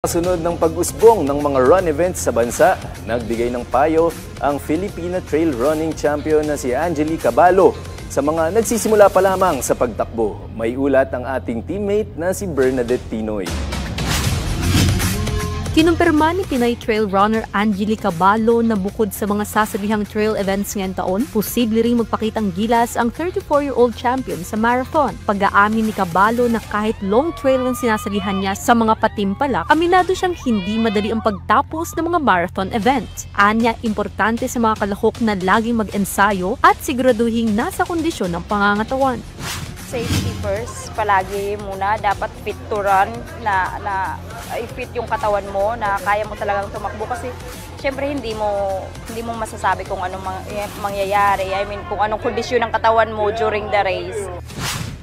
Kasunod ng pag-usbong ng mga run events sa bansa, nagbigay ng payo ang Filipina Trail Running Champion na si Angeli Caballo sa mga nagsisimula pa lamang sa pagtakbo. May ulat ang ating teammate na si Bernadette Tinoy. Kinumpirma ni Pinay trail runner Angeli Caballo na bukod sa mga sasabihang trail events ngayong taon, posible ring magpakitang gilas ang 34-year-old champion sa marathon. Pag-aamin ni Caballo na kahit long trail ang sinasalihan niya sa mga patimpalak, aminado siyang hindi madali ang pagtapos ng mga marathon event. Anya, importante sa mga kalahok na laging mag-ensayo at siguraduhing nasa kondisyon ng pangangatawan. Safety first, palagi muna. Dapat fit to run, na i-fit yung katawan mo, na kaya mo talagang tumakbo. Kasi syempre hindi mo masasabi kung anong mangyayari. I mean, kung anong kondisyon ng katawan mo during the race.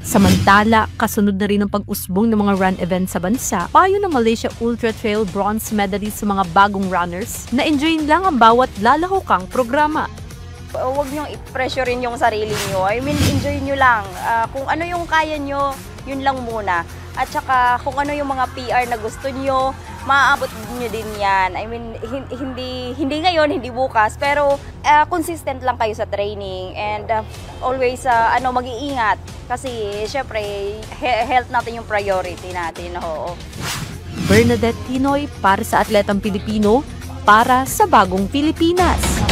Samantala, kasunod na rin ang pag-usbong ng mga run events sa bansa, payo ng Malaysia Ultra Trail bronze medalist sa mga bagong runners na enjoyin lang ang bawat lalahokang programa. Huwag niyong i-pressure rin yung sarili niyo. I mean, enjoy niyo lang. Kung ano yung kaya niyo, yun lang muna. At saka kung ano yung mga PR na gusto niyo, maaabot niyo din yan. I mean, hindi ngayon, hindi bukas, pero consistent lang kayo sa training and always mag-iingat. Kasi syempre, health natin yung priority natin. Oo. Bernadette Tinoy para sa Atletang Pilipino, para sa Bagong Pilipinas.